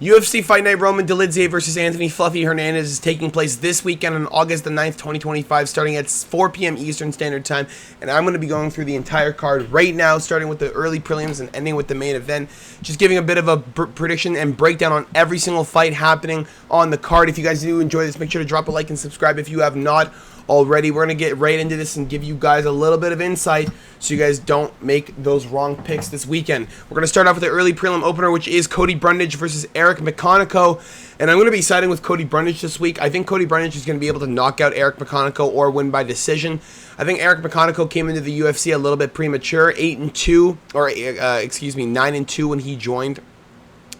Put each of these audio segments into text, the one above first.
UFC Fight Night Roman Dolidze versus Anthony Fluffy Hernandez is taking place this weekend on August the 9th, 2025, starting at 4 p.m. Eastern Standard Time. And I'm going to be going through the entire card right now, starting with the early prelims and ending with the main event. Just giving a bit of a prediction and breakdown on every single fight happening on the card. If you guys do enjoy this, make sure to drop a like and subscribe if you have not already. We're going to get right into this and give you guys a little bit of insight so you guys don't make those wrong picks this weekend. We're going to start off with the early prelim opener, which is Cody Brundage versus Eric McConaughey. And I'm going to be siding with Cody Brundage this week. I think Cody Brundage is going to be able to knock out Eric McConaughey or win by decision. I think Eric McConaughey came into the UFC a little bit premature, 8-2, or 9-2 when he joined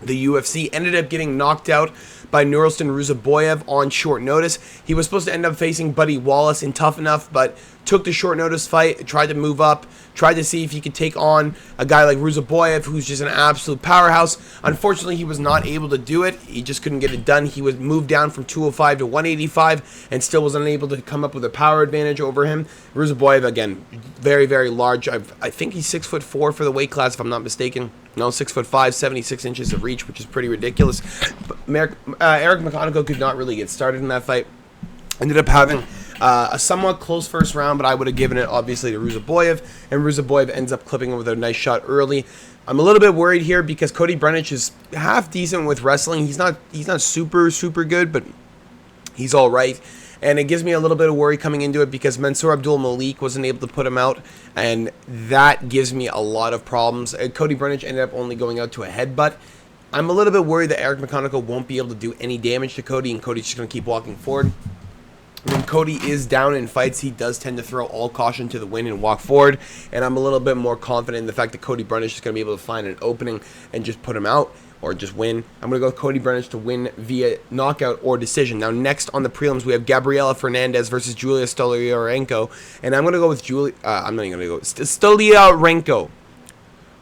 the UFC. Ended up getting knocked out by Nurulstan Ruzaboyev on short notice. He was supposed to end up facing Buddy Wallace in Tough Enough, but took the short notice fight, tried to move up, tried to see if he could take on a guy like Ruzaboyev, who's just an absolute powerhouse. Unfortunately, he was not able to do it. He just couldn't get it done. He was moved down from 205 to 185 and still was unable to come up with a power advantage over him. Ruzaboyev, again, very, very large. I think he's 6'4" for the weight class, if I'm not mistaken. No, 6'5", 76 inches of reach, which is pretty ridiculous. But Eric McConaughey could not really get started in that fight. Ended up having a somewhat close first round, but I would have given it, obviously, to Ruzaboyev. And Ruzaboyev ends up clipping him with a nice shot early. I'm a little bit worried here because Cody Brundage is half decent with wrestling. He's not super, super good, but he's all right. And it gives me a little bit of worry coming into it because Mansour Abdul Malik wasn't able to put him out, and that gives me a lot of problems. Cody Brundage ended up only going out to a headbutt. I'm a little bit worried that Eric McConaughey won't be able to do any damage to Cody, and Cody's just going to keep walking forward. When Cody is down in fights, he does tend to throw all caution to the wind and walk forward, and I'm a little bit more confident in the fact that Cody Brundage is going to be able to find an opening and just put him out, or just win. I'm going to go with Cody Brundage to win via knockout or decision. Now, next on the prelims, we have Gabriela Fernandez versus Julia Stoliarenko. And I'm going to go with I'm not even going to go.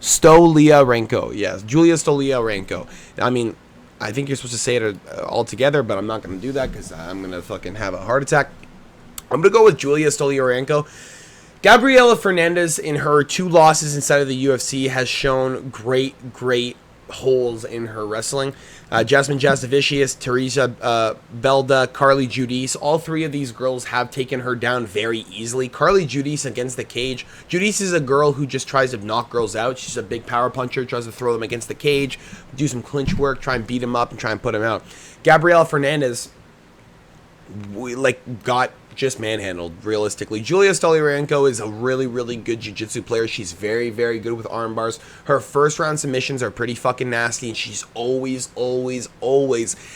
Stoliarenko. Yes, Julia Stoliarenko. I mean, I think you're supposed to say it all together, but I'm not going to do that because I'm going to fucking have a heart attack. I'm going to go with Julia Stoliarenko. Gabriela Fernandez, in her 2 losses inside of the UFC, has shown great holes in her wrestling. Jasmine Jasovicius, Teresa Belda, Carly Judice, all 3 of these girls have taken her down very easily. Carly Judice against the cage. Judice is a girl who just tries to knock girls out. She's a big power puncher, tries to throw them against the cage, do some clinch work, try and beat them up and try and put them out. Gabriela Fernandez got just manhandled, realistically. Julia Stoliarenko is a really good jiu-jitsu player. She's very good with arm bars. Her first round submissions are pretty fucking nasty, and she's always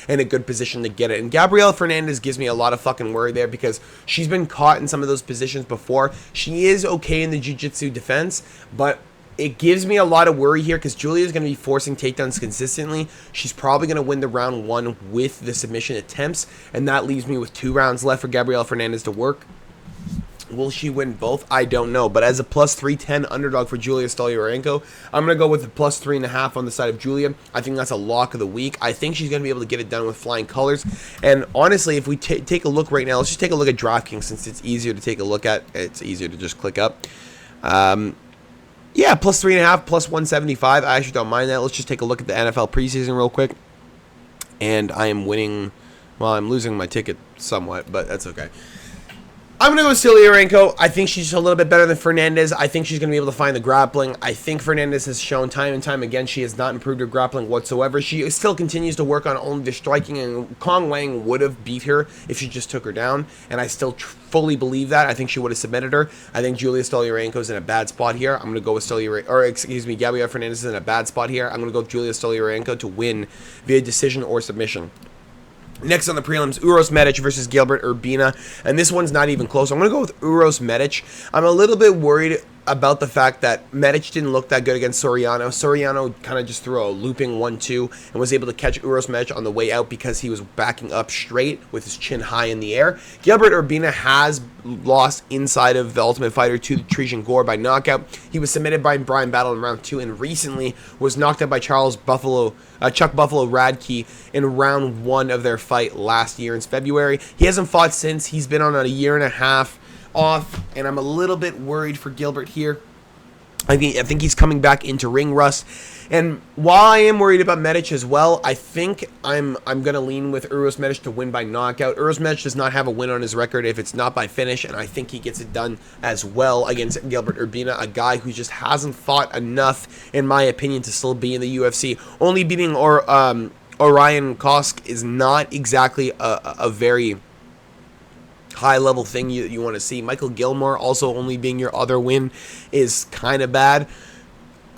in a good position to get it. And Gabriela Fernandez gives me a lot of fucking worry there because she's been caught in some of those positions before. She is okay in the jiu-jitsu defense, but it gives me a lot of worry here because Julia is going to be forcing takedowns consistently. She's probably going to win the round 1 with the submission attempts, and that leaves me with 2 rounds left for Gabriela Fernandez to work. Will she win both? I don't know. But as a plus 310 underdog for Julia Stoliarenko, I'm going to go with the plus 3.5 on the side of Julia. I think that's a lock of the week. I think she's going to be able to get it done with flying colors. And honestly, if we take a look right now, let's just take a look at DraftKings since it's easier to take a look at. It's easier to just click up. Yeah, plus 3.5, plus 175. I actually don't mind that. Let's just take a look at the NFL preseason real quick. And I am winning. Well, I'm losing my ticket somewhat, but that's okay. I'm going to go with Stoliarenko. I think she's a little bit better than Fernandez. I think she's going to be able to find the grappling. I think Fernandez has shown time and time again she has not improved her grappling whatsoever. She still continues to work on only the striking, and Kong Wang would have beat her if she just took her down, and I still fully believe that. I think she would have submitted her. I think Julia Stoliarenko is in a bad spot here. I'm going to go with Gabriela Fernandez is in a bad spot here. I'm going to go with Julia Stoliarenko to win via decision or submission. Next on the prelims, Uros Medic versus Gilbert Urbina, and this one's not even close. I'm going to go with Uros Medic. I'm a little bit worried about the fact that Medic didn't look that good against Soriano. Soriano kind of just threw a looping 1-2 and was able to catch Uros Medic on the way out because he was backing up straight with his chin high in the air. Gilbert Urbina has lost inside of the Ultimate Fighter to Trejan Gore by knockout. He was submitted by Brian Battle in round 2 and recently was knocked out by Chuck Buffalo Radke in round 1 of their fight last year in February. He hasn't fought since. He's been on a 1.5 years off, and I'm a little bit worried for Gilbert here. I think he's coming back into ring rust. And while I am worried about Medic as well, I think I'm gonna lean with Uros Medic to win by knockout. Uros Medic does not have a win on his record if it's not by finish, and I think he gets it done as well against Gilbert Urbina, a guy who just hasn't fought enough, in my opinion, to still be in the UFC. Only beating Orion Kosk is not exactly a very high-level thing you want to see. Michael Gilmore also only being your other win is kind of bad.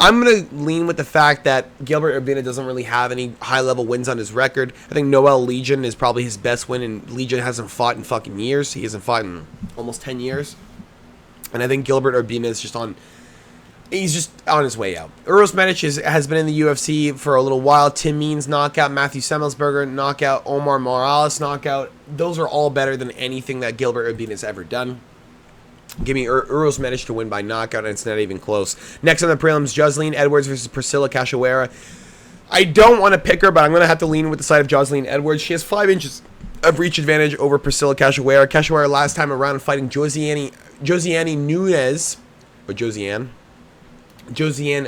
I'm going to lean with the fact that Gilbert Urbina doesn't really have any high-level wins on his record. I think Noel Legion is probably his best win, and Legion hasn't fought in fucking years. He hasn't fought in almost 10 years. And I think Gilbert Urbina is just on... He's just on his way out. Uros Medic has been in the UFC for a little while. Tim Means knockout, Matthew Semmelsberger knockout, Omar Morales knockout. Those are all better than anything that Gilbert Urbina has ever done. Give me Uros Medic to win by knockout, and it's not even close. Next on the prelims, Jocelyn Edwards versus Priscilla Cachoeira. I don't want to pick her, but I'm going to have to lean with the side of Jocelyn Edwards. She has 5 inches of reach advantage over Priscilla Cachoeira. Cachoeira last time around fighting Josiane Nunes, or Josiane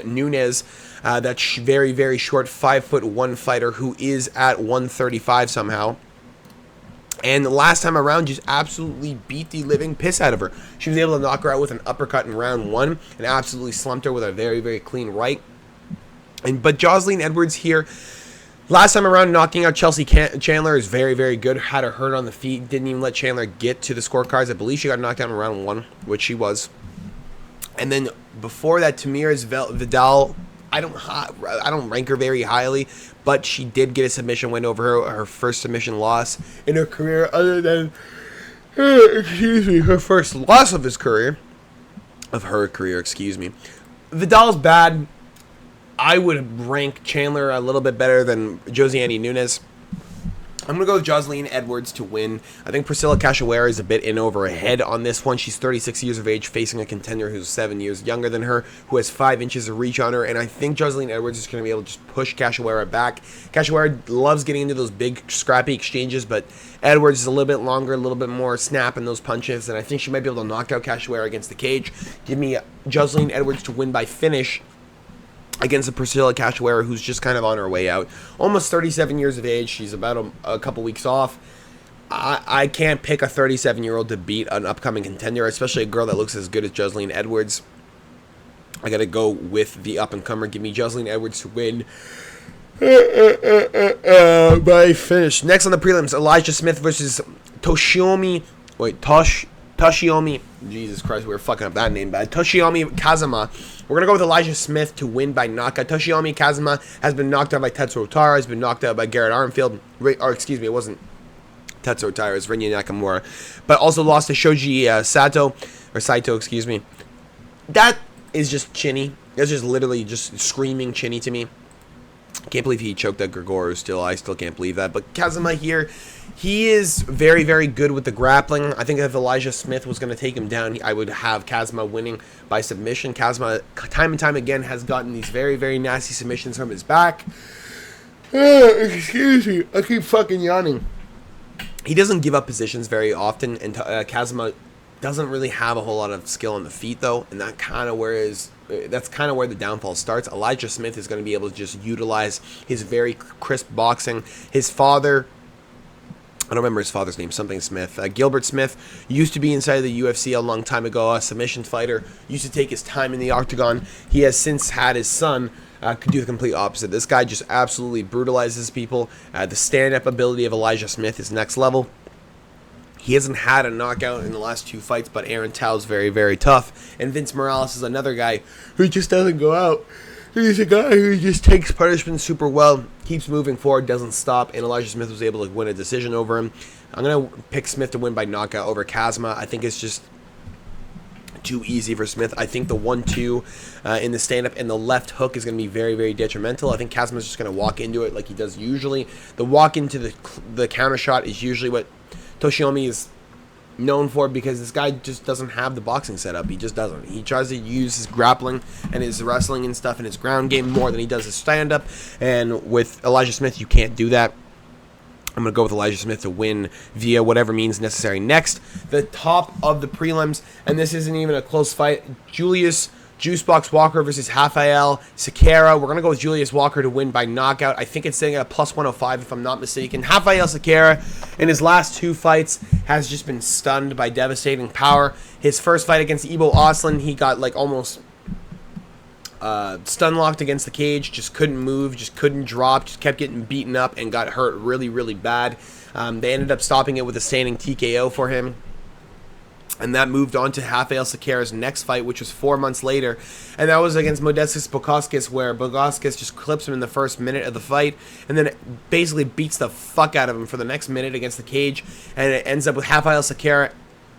Nunes, that very, very short 5'1" fighter who is at 135 somehow. And the last time around, just absolutely beat the living piss out of her. She was able to knock her out with an uppercut in round 1 and absolutely slumped her with a very, very clean right. But Jocelyn Edwards here, last time around, knocking out Chelsea Chandler is very, very good. Had her hurt on the feet. Didn't even let Chandler get to the scorecards. I believe she got knocked out in round 1, which she was. And then before that, Tamiris Vidal, I don't rank her very highly, but she did get a submission win over her first submission loss in her career, other than her first loss of her career. Vidal's bad. I would rank Chandler a little bit better than Josiane Nunes. I'm going to go with Jocelyn Edwards to win. I think Priscilla Cachoeira is a bit in over her head on this one. She's 36 years of age, facing a contender who's 7 years younger than her, who has 5 inches of reach on her, and I think Jocelyn Edwards is going to be able to just push Cachoeira back. Cachoeira loves getting into those big, scrappy exchanges, but Edwards is a little bit longer, a little bit more snap in those punches, and I think she might be able to knock out Cachoeira against the cage. Give me Jocelyn Edwards to win by finish against a Priscilla Cachoeira who's just kind of on her way out. Almost 37 years of age. She's about a couple weeks off. I can't pick a 37-year-old to beat an upcoming contender, especially a girl that looks as good as Jocelyn Edwards. I got to go with the up-and-comer. Give me Jocelyn Edwards to win by finish. Next on the prelims, Elijah Smith versus Toshiyomi. Toshiyomi. Jesus Christ, we were fucking up that name bad. Toshiyomi Kazama. We're going to go with Elijah Smith to win by knockout. Toshiyomi Kazama has been knocked out by Tetsuo Tara. Has been knocked out by Garrett Armfield. Or, excuse me, it wasn't Tetsuo Tara. It was Rinya Nakamura. But also lost to Shoji Saito. Excuse me. That is just chinny. That's just literally just screaming chinny to me. Can't believe he choked out Gregorio still. I still can't believe that. But Kazama here, he is very, very good with the grappling. I think if Elijah Smith was going to take him down, I would have Kazama winning by submission. Kazama, time and time again, has gotten these very, very nasty submissions from his back. Excuse me. I keep fucking yawning. He doesn't give up positions very often, and Kazama doesn't really have a whole lot of skill on the feet, though, and that's kind of where the downfall starts. Elijah Smith is going to be able to just utilize his very crisp boxing. His father, I don't remember his father's name, something Smith. Gilbert Smith used to be inside the UFC a long time ago, a submission fighter, used to take his time in the octagon. He has since had his son could do the complete opposite. This guy just absolutely brutalizes people. The stand-up ability of Elijah Smith is next level. He hasn't had a knockout in the last 2 fights, but Aaron Tao is very, very tough. And Vince Morales is another guy who just doesn't go out. He's a guy who just takes punishment super well, keeps moving forward, doesn't stop, and Elijah Smith was able to win a decision over him. I'm going to pick Smith to win by knockout over Kazama. I think it's just too easy for Smith. I think the 1-2 in the stand-up and the left hook is going to be very, very detrimental. I think Kazama's just going to walk into it like he does usually. The walk into the counter shot is usually what Toshiyomi is known for, because this guy just doesn't have the boxing setup. He just doesn't. He tries to use his grappling and his wrestling and stuff and his ground game more than he does his stand-up. And with Elijah Smith, you can't do that. I'm going to go with Elijah Smith to win via whatever means necessary. Next, the top of the prelims, and this isn't even a close fight, Julius Juicebox Walker versus Rafael Sequeira. We're going to go with Julius Walker to win by knockout. I think it's sitting at a plus 105 if I'm not mistaken. Rafael Sequeira, in his last 2 fights, has just been stunned by devastating power. His first fight against Ibo Oslan, he got like almost stun locked against the cage, just couldn't move, just couldn't drop, just kept getting beaten up and got hurt really, really bad. They ended up stopping it with a standing TKO for him. And that moved on to Rafael Sequeira's next fight, which was 4 months later. And that was against Modestas Bukauskas, where Bukauskas just clips him in the first minute of the fight and then basically beats the fuck out of him for the next minute against the cage. And it ends up with Rafael Sequeira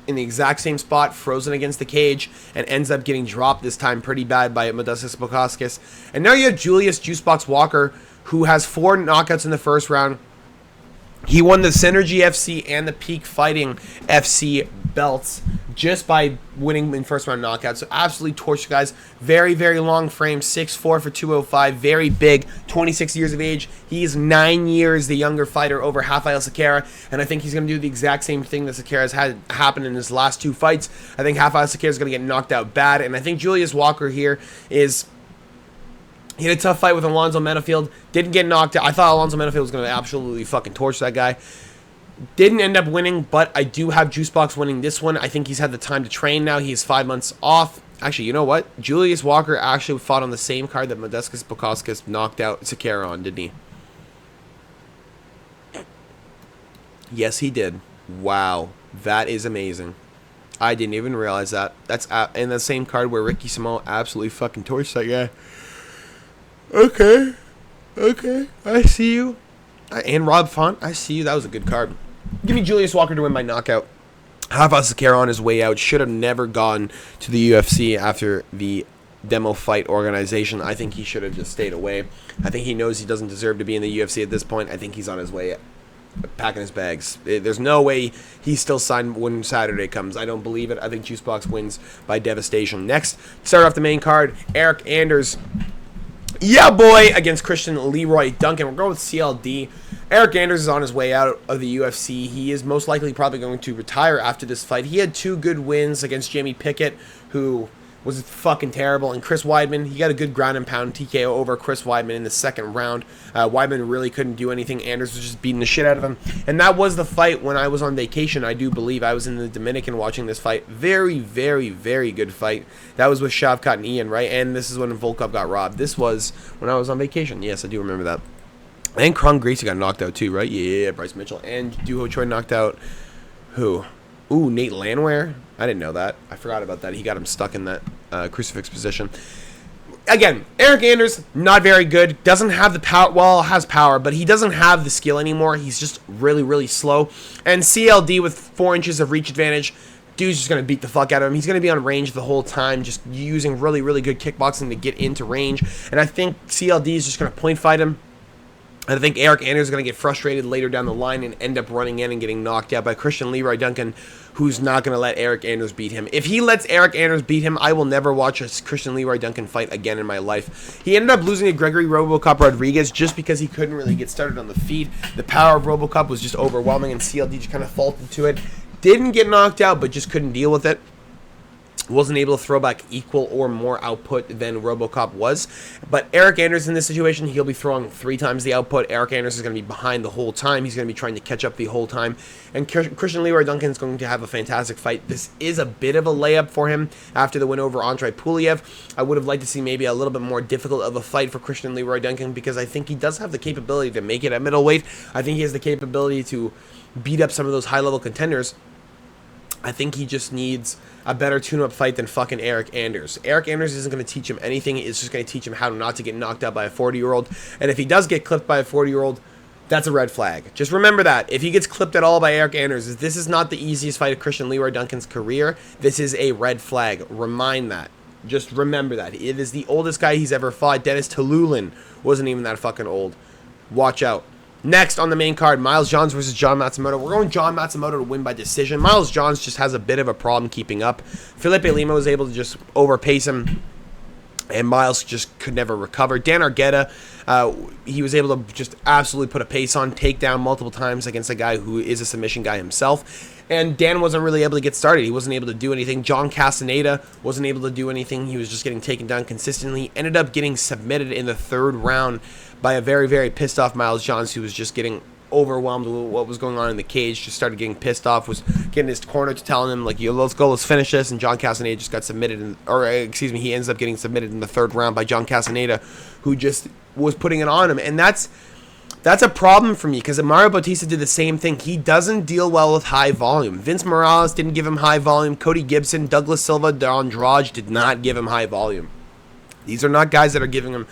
in the exact same spot, frozen against the cage, and ends up getting dropped this time pretty bad by Modestas Bukauskas. And now you have Julius Juicebox Walker, who has 4 knockouts in the first round. He won the Synergy FC and the Peak Fighting FC belts just by winning in first round knockouts. So absolutely torched, guys. Very, very long frame, 6'4" for 205, very big, 26 years of age. He's 9 years the younger fighter over Rafael Sequeira, and I think he's going to do the exact same thing that Sequeira has had happen in his last 2 fights. I think Rafael Sequeira is going to get knocked out bad, and I think Julius Walker here is... He had a tough fight with Alonzo Menafield. Didn't get knocked out. I thought Alonzo Menafield was going to absolutely fucking torch that guy. Didn't end up winning, but I do have Juicebox winning this one. I think he's had the time to train now. He's 5 months off. Actually, you know what? Julius Walker actually fought on the same card that Modestas Bukauskas knocked out Sequeira on, didn't he? Yes, he did. Wow. That is amazing. I didn't even realize that. That's in the same card where Ricky Simão absolutely fucking torched that guy. Okay, I see you. And Rob Font, I see you. That was a good card. Give me Julius Walker to win by knockout. Rafael Sequeira on his way out. Should have never gone to the UFC after the demo fight organization. I think he should have just stayed away. I think he knows he doesn't deserve to be in the UFC at this point. I think he's on his way packing his bags. There's no way he's still signed when Saturday comes. I don't believe it. I think Juicebox wins by devastation. Next, start off the main card, Eric Anders. Yeah, boy, against Christian Leroy Duncan. We're going with CLD. Eric Anders is on his way out of the UFC. He is most likely probably going to retire after this fight. He had 2 good wins against Jamie Pickett, who was fucking terrible, and Chris Weidman. He got a good ground and pound TKO over Chris Weidman in the second round. Weidman really couldn't do anything. Anders was just beating the shit out of him. And that was the fight when I was on vacation, I do believe. I was in the Dominican watching this fight. Very, very, very good fight. That was with Shavkat and Ian, right? And this is when Volkov got robbed. This was when I was on vacation. Yes, I do remember that. And Kron Gracie got knocked out too, right? Yeah, Bryce Mitchell. And Duho Choi knocked out who? Ooh, Nate Landwehr? I didn't know that. I forgot about that. He got him stuck in that crucifix position. Again, Eric Anders, not very good. Doesn't have the power. Well, has power, but he doesn't have the skill anymore. He's just really, really slow. And CLD with 4 inches of reach advantage. Dude's just going to beat the fuck out of him. He's going to be on range the whole time, just using really, really good kickboxing to get into range. And I think CLD is just going to point fight him. I think Eric Anders is going to get frustrated later down the line and end up running in and getting knocked out by Christian Leroy Duncan, who's not going to let Eric Anders beat him. If he lets Eric Anders beat him, I will never watch a Christian Leroy Duncan fight again in my life. He ended up losing to Gregory Robocop Rodriguez just because he couldn't really get started on the feet. The power of Robocop was just overwhelming, and CLD just kind of faulted to it. Didn't get knocked out, but just couldn't deal with it. Wasn't able to throw back equal or more output than Robocop was. But Eric Anders in this situation, he'll be throwing 3 times the output. Eric Anders is going to be behind the whole time. He's going to be trying to catch up the whole time. And Christian Leroy Duncan is going to have a fantastic fight. This is a bit of a layup for him after the win over Andrei Puliev. I would have liked to see maybe a little bit more difficult of a fight for Christian Leroy Duncan, because I think he does have the capability to make it at middleweight. I think he has the capability to beat up some of those high-level contenders. I think he just needs a better tune-up fight than fucking Eric Anders. Eric Anders isn't going to teach him anything. It's just going to teach him how not to get knocked out by a 40-year-old. And if he does get clipped by a 40-year-old, that's a red flag. Just remember that. If he gets clipped at all by Eric Anders, this is not the easiest fight of Christian Leroy Duncan's career. This is a red flag. Remind that. Just remember that. It is the oldest guy he's ever fought. Dennis Tululin wasn't even that fucking old. Watch out. Next on the main card, Miles Johns versus John Matsumoto. We're going John Matsumoto to win by decision. Miles Johns just has a bit of a problem keeping up. Felipe Lima was able to just overpace him, and Miles just could never recover. Dan Argueta, he was able to just absolutely put a pace on, take down multiple times against a guy who is a submission guy himself. And Dan wasn't really able to get started. He wasn't able to do anything. John Castaneda wasn't able to do anything. He was just getting taken down consistently. Ended up getting submitted in the 3rd round by a very, very pissed off Miles Johns, who was just getting overwhelmed with what was going on in the cage. Just started getting pissed off, was getting his corner to telling him, like, yo, let's go, let's finish this. And John Castaneda just got submitted, he ends up getting submitted in the 3rd round by John Castaneda, who just was putting it on him. And that's a problem for me, because Mario Bautista did the same thing. He doesn't deal well with high volume. Vince Morales didn't give him high volume. Cody Gibson, Douglas Silva, Andrade did not give him high volume. These are not guys that are giving him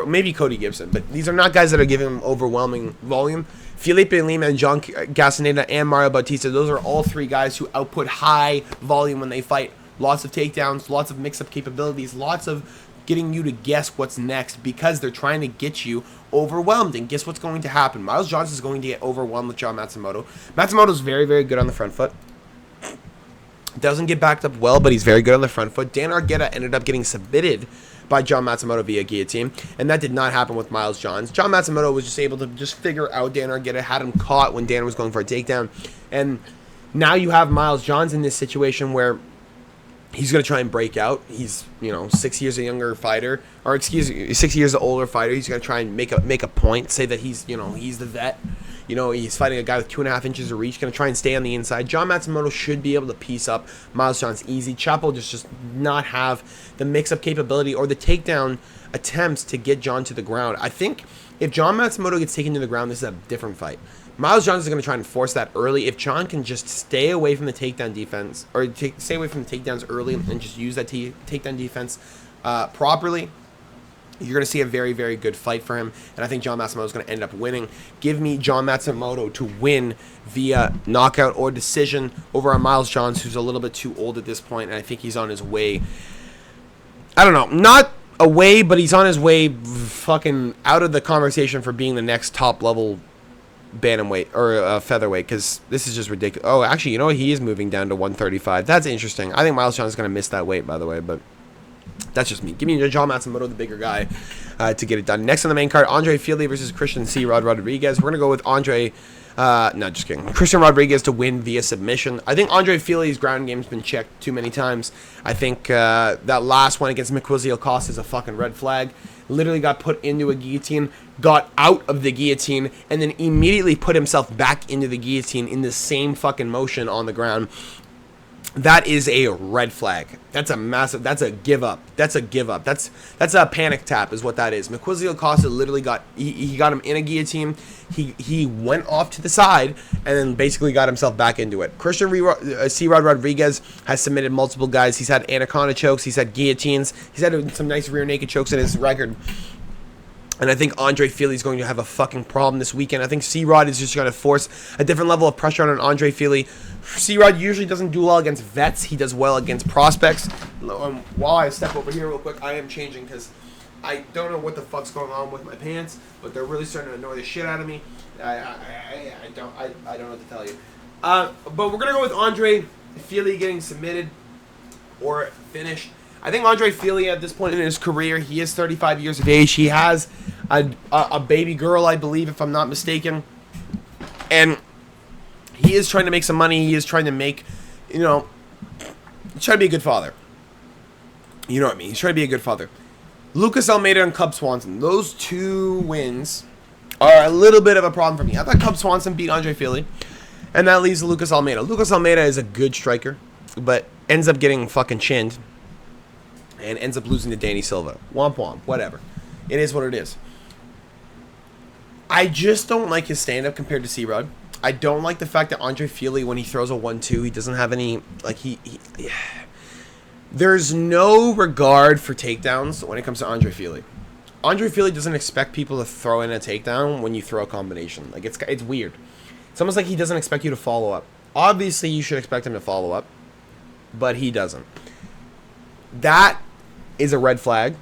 maybe Cody Gibson, but these are not guys that are giving him overwhelming volume. Felipe Lima and John Castaneda and Mario Bautista, those are all 3 guys who output high volume when they fight. Lots of takedowns, lots of mix-up capabilities, lots of getting you to guess what's next, because they're trying to get you overwhelmed. And guess what's going to happen? Miles Johns is going to get overwhelmed with John Matsumoto. Matsumoto's very, very good on the front foot. Doesn't get backed up well, but he's very good on the front foot. Dan Argueta ended up getting submitted by John Matsumoto via guillotine, and that did not happen with Miles Johns. John Matsumoto was just able to just figure out Dan Argueta, had him caught when Dan was going for a takedown, and now you have Miles Johns in this situation where he's going to try and break out. He's, 6 years a younger fighter, 6 years an older fighter. He's going to try and make a point, say that he's the vet. He's fighting a guy with 2.5 inches of reach, going to try and stay on the inside. John Matsumoto should be able to piece up Miles Johns easy. Chapo just not have the mix-up capability or the takedown attempts to get John to the ground. I think if John Matsumoto gets taken to the ground, this is a different fight. Miles Johns is going to try and force that early. If John can just stay away from the takedown defense, or stay away from the takedowns early and just use that takedown defense properly, you're going to see a very, very good fight for him. And I think John Matsumoto is going to end up winning. Give me John Matsumoto to win via knockout or decision over on Miles Johns, who's a little bit too old at this point, and I think he's on his way. I don't know. Not away, but he's on his way fucking out of the conversation for being the next top-level bantamweight or featherweight, because this is just ridiculous. Oh, actually, he is moving down to 135. That's interesting. I think Miles Johns is going to miss that weight, by the way, but that's just me. Give me John Matsumoto, the bigger guy, to get it done. Next on the main card, Andre Fili versus Christian C-Rod Rodriguez. We're going to go with just kidding. Christian Rodriguez to win via submission. I think Andre Fili's ground game's been checked too many times. I think that last one against Miquizio Costa is a fucking red flag. Literally got put into a guillotine, got out of the guillotine, and then immediately put himself back into the guillotine in the same fucking motion on the ground. That is a red flag. That's a give up. That's a panic tap is what that is. Miquizio Costa literally got him in a guillotine. He went off to the side and then basically got himself back into it. Christian C-Rod Rodriguez has submitted multiple guys. He's had anaconda chokes. He's had guillotines. He's had some nice rear naked chokes in his record. And I think Andre Fili is going to have a fucking problem this weekend. I think C-Rod is just going to force a different level of pressure on Andre Fili. C-Rod usually doesn't do well against vets. He does well against prospects. While I step over here real quick, I am changing because I don't know what the fuck's going on with my pants, but they're really starting to annoy the shit out of me. I don't know what to tell you. But we're going to go with Andre Fili getting submitted or finished. I think Andre Fili at this point in his career, he is 35 years of age. He has a baby girl, I believe, if I'm not mistaken. And he is trying to make some money. He is trying to make, he's trying to be a good father. You know what I mean? He's trying to be a good father. Lucas Almeida and Cub Swanson. Those 2 wins are a little bit of a problem for me. I thought Cub Swanson beat Andre Fili. And that leaves Lucas Almeida. Lucas Almeida is a good striker, but ends up getting fucking chinned. And ends up losing to Danny Silva. Womp womp. Whatever. It is what it is. I just don't like his stand-up compared to C-Rod. I don't like the fact that Andre Fili, when he throws a 1-2, he doesn't have any... There's no regard for takedowns when it comes to Andre Fili. Andre Fili doesn't expect people to throw in a takedown when you throw a combination. It's weird. It's almost like he doesn't expect you to follow up. Obviously, you should expect him to follow up, but he doesn't. That is a red flag.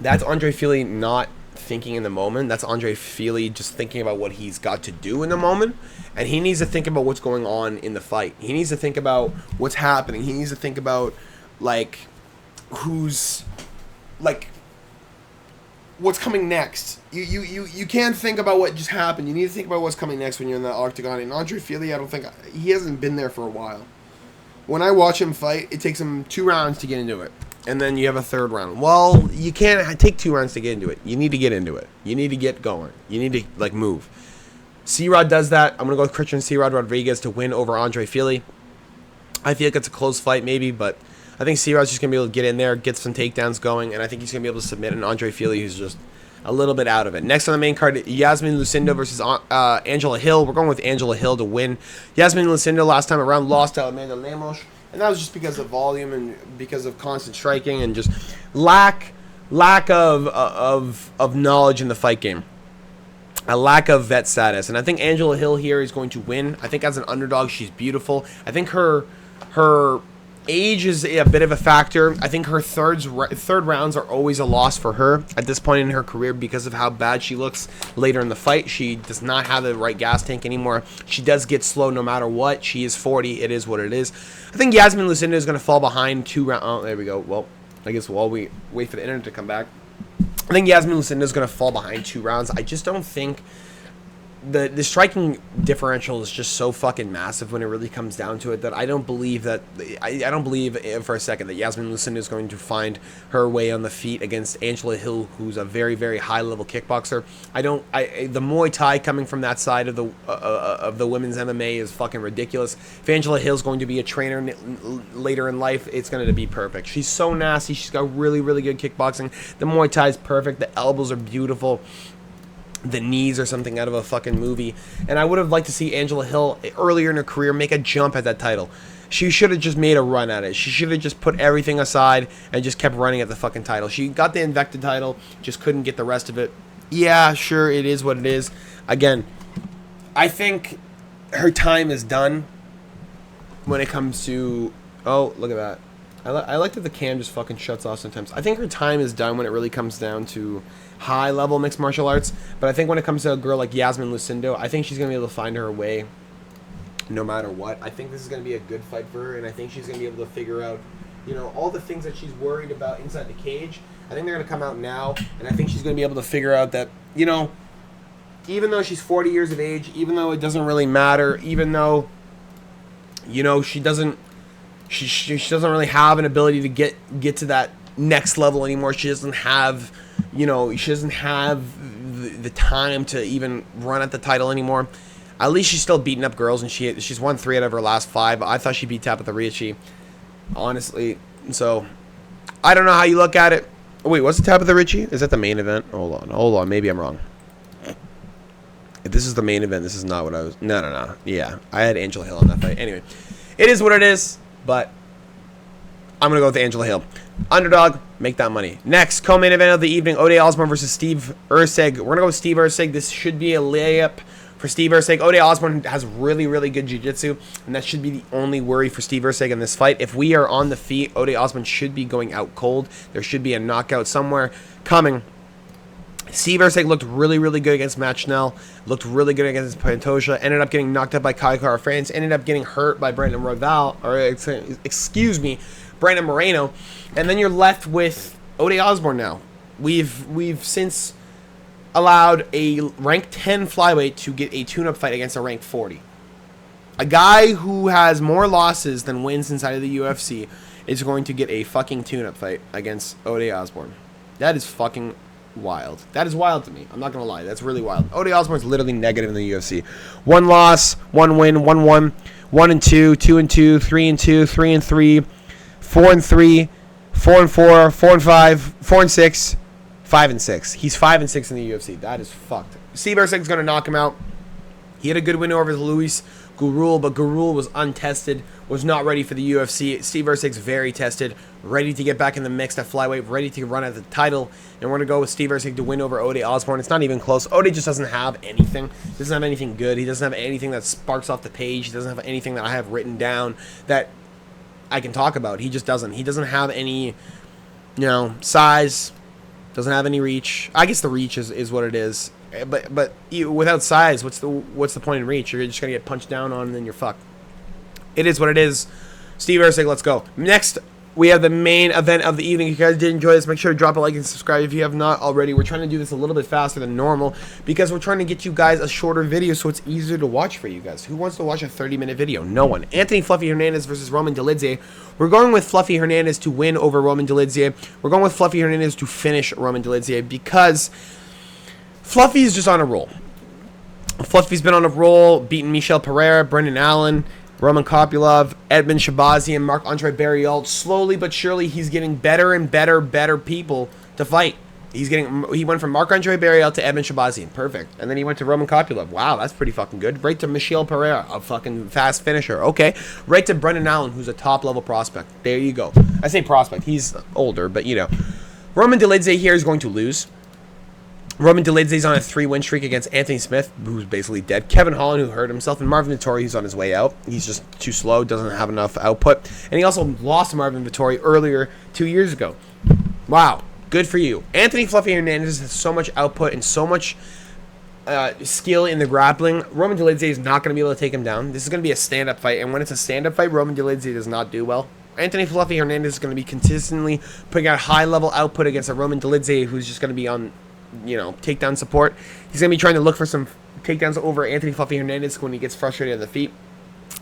That's Andre Fili not thinking in the moment. That's Andre Fili just thinking about what he's got to do in the moment. And he needs to think about what's going on in the fight. He needs to think about what's happening. He needs to think about, what's coming next. You can't think about what just happened. You need to think about what's coming next when you're in the octagon. And Andre Fili, I don't think he hasn't been there for a while. When I watch him fight, it takes him 2 rounds to get into it, and then you have a 3rd round. Well, you can't take 2 rounds to get into it. You need to get into it. You need to get going. You need to like move. C-Rod does that. I'm gonna go with Christian C-Rod Rodriguez to win over Andre Fili. I feel like it's a close fight, maybe, but I think C-Rod's just going to be able to get in there, get some takedowns going, and I think he's going to be able to submit an Andre Fili who's just a little bit out of it. Next on the main card, Yasmin Lucindo versus Angela Hill. We're going with Angela Hill to win. Yasmin Lucindo last time around lost to Amanda Lemos, and that was just because of volume and because of constant striking and just lack of knowledge in the fight game. A lack of vet status. And I think Angela Hill here is going to win. I think as an underdog, she's beautiful. I think her age is a bit of a factor. I think her third rounds are always a loss for her at this point in her career because of how bad she looks later in the fight. She does not have the right gas tank anymore. She does get slow no matter what. She is 40. It is what it is. I think Yasmin Lucindo is going to fall behind 2 rounds. Oh, there we go. Well, I guess while we wait for the internet to come back, I think Yasmin Lucindo is going to fall behind 2 rounds. I just don't think the striking differential is just so fucking massive when it really comes down to it that I don't believe that I don't believe for a second that Yasmin Lucindo is going to find her way on the feet against Angela Hill, who's a very, very high level kickboxer. The Muay Thai coming from that side of the women's MMA is fucking ridiculous. If Angela Hill's going to be a trainer later in life, it's going to be perfect. She's so nasty. She's got really, really good kickboxing. The Muay Thai is perfect. The elbows are beautiful. The knees are something out of a fucking movie. And I would have liked to see Angela Hill earlier in her career make a jump at that title. She should have just made a run at it. She should have just put everything aside and just kept running at the fucking title. She got the Invicta title, just couldn't get the rest of it. Yeah, sure, it is what it is. Again, I think her time is done when it comes to... Oh, look at that. I like that the cam just fucking shuts off sometimes. I think her time is done when it really comes down to high-level mixed martial arts. But I think when it comes to a girl like Yasmin Lucindo, I think she's going to be able to find her way no matter what. I think this is going to be a good fight for her, and I think she's going to be able to figure out, you know, all the things that she's worried about inside the cage. I think they're going to come out now, and I think she's going to be able to figure out that, you know, even though she's 40 years of age, even though it doesn't really matter, even though, you know, she doesn't really have an ability to get to that next level anymore. She doesn't have, you know, the time to even run at the title anymore. At least she's still beating up girls, and she's won 3 out of her last 5. I thought she beat Tabitha Ricci, honestly. So I don't know how you look at it. Oh, wait, what's the Tabitha Ricci? Is that the main event? Hold on. Maybe I'm wrong. If this is the main event, this is not what I was... No. Yeah, I had Angela Hill in that fight. Anyway, it is what it is. But I'm going to go with Angela Hill. Underdog, make that money. Next, co-main event of the evening, Ode Osborne versus Steve Erceg. We're going to go with Steve Erceg. This should be a layup for Steve Erceg. Ode Osborne has really, really good jiu-jitsu, and that should be the only worry for Steve Erceg in this fight. If we are on the feet, Ode Osborne should be going out cold. There should be a knockout somewhere coming. Steve Erceg looked really, really good against Matt Schnell. Looked really good against Pantoja. Ended up getting knocked out by Kai Kara France. Ended up getting hurt by Brandon Brandon Moreno. And then you're left with Ode Osborne now. We've since allowed a ranked 10 flyweight to get a tune-up fight against a ranked 40. A guy who has more losses than wins inside of the UFC is going to get a fucking tune-up fight against Ode Osborne. That is fucking wild. That is wild to me. I'm not going to lie. That's really wild. Ode Osborne's literally negative in the UFC. 1 loss, 1 win, 1-1, 1-2, 2-2, 3-2, 3-3, 4-3, 4-4, 4-5, 4-6, 5-6. He's 5-6 in the UFC. That is fucked. Steve Erceg's going to knock him out. He had a good win over Luis Gurul, but Gurul was untested, was not ready for the UFC. Steve Erceg's very tested, ready to get back in the mix at flyweight, ready to run at the title, and we're going to go with Steve Erceg to win over Ode Osborne. It's not even close. Ode just doesn't have anything. He doesn't have anything good. He doesn't have anything that sparks off the page. He doesn't have anything that I have written down that I can talk about. He just doesn't. He doesn't have any, you know, size, doesn't have any reach. I guess the reach is what it is. But without size, what's the point in reach? You're just gonna get punched down on, and then you're fucked. It is what it is. Steve Erceg, let's go. Next, we have the main event of the evening. If you guys did enjoy this, make sure to drop a like and subscribe if you have not already. We're trying to do this a little bit faster than normal because we're trying to get you guys a shorter video so it's easier to watch for you guys. Who wants to watch a 30-minute video? No one. Anthony Fluffy Hernandez versus Roman Dolidze. We're going with Fluffy Hernandez to win over Roman Dolidze. We're going with Fluffy Hernandez to finish Roman Dolidze because Fluffy is just on a roll. Fluffy's been on a roll, beating Michel Pereira, Brendan Allen, Roman Kopylov, Edmund Shabazi, and Marc-Andre Barriault. Slowly but surely, he's getting better and better people to fight. He went from Marc-Andre Barriault to Edmund Shabazi. Perfect. And then he went to Roman Kopylov. Wow, that's pretty fucking good. Right to Michel Pereira, a fucking fast finisher. Okay. Right to Brendan Allen, who's a top-level prospect. There you go. I say prospect. He's older, but, you know. Roman Dolidze here is going to lose. Roman Dolidze's on a 3-win streak against Anthony Smith, who's basically dead. Kevin Holland, who hurt himself. And Marvin Vettori, who's on his way out. He's just too slow, doesn't have enough output. And he also lost to Marvin Vettori earlier 2 years ago. Wow. Good for you. Anthony Fluffy Hernandez has so much output and so much skill in the grappling. Roman Dolidze is not going to be able to take him down. This is going to be a stand-up fight. And when it's a stand-up fight, Roman Dolidze does not do well. Anthony Fluffy Hernandez is going to be consistently putting out high-level output against a Roman Dolidze who's just going to be on, you know, takedown support. He's going to be trying to look for some takedowns over Anthony Fluffy Hernandez when he gets frustrated at the feet.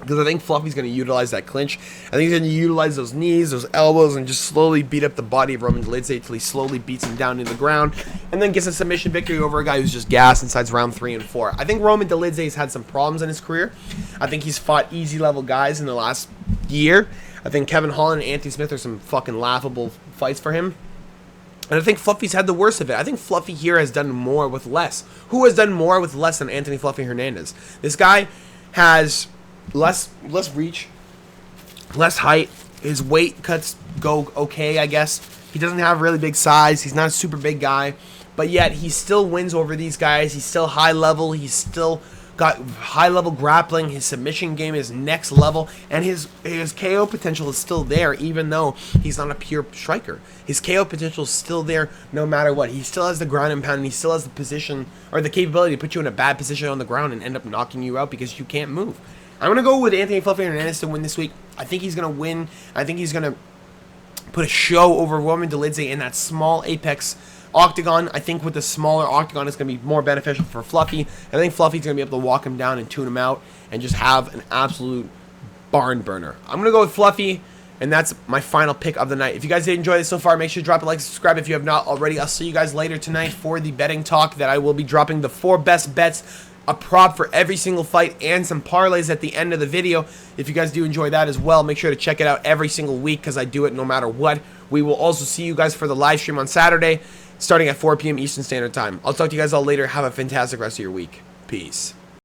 Because I think Fluffy's going to utilize that clinch. I think he's going to utilize those knees, those elbows, and just slowly beat up the body of Roman Dolidze until he slowly beats him down in the ground. And then gets a submission victory over a guy who's just gassed inside round 3 and 4. I think Roman Dolidze has had some problems in his career. I think he's fought easy-level guys in the last year. I think Kevin Holland and Anthony Smith are some fucking laughable fights for him. And I think Fluffy's had the worst of it. I think Fluffy here has done more with less. Who has done more with less than Anthony Fluffy Hernandez? This guy has less reach, less height. His weight cuts go okay, I guess. He doesn't have really big size. He's not a super big guy. But yet, he still wins over these guys. He's still high level. He's still got high-level grappling. His submission game is next level, and his KO potential is still there, even though he's not a pure striker. His KO potential is still there no matter what. He still has the ground and pound, and he still has the position or the capability to put you in a bad position on the ground and end up knocking you out because you can't move. I'm going to go with Anthony Fluffy Hernandez to win this week. I think he's going to win. I think he's going to put a show over Roman Dolidze in that small Apex octagon. I think with the smaller octagon, it's going to be more beneficial for Fluffy. I think Fluffy's going to be able to walk him down and tune him out and just have an absolute barn burner. I'm going to go with Fluffy, and that's my final pick of the night. If you guys did enjoy this so far, make sure to drop a like, subscribe if you have not already. I'll see you guys later tonight for the betting talk that I will be dropping the 4 best bets, a prop for every single fight, and some parlays at the end of the video. If you guys do enjoy that as well, make sure to check it out every single week because I do it no matter what. We will also see you guys for the live stream on Saturday, starting at 4 p.m. Eastern Standard Time. I'll talk to you guys all later. Have a fantastic rest of your week. Peace.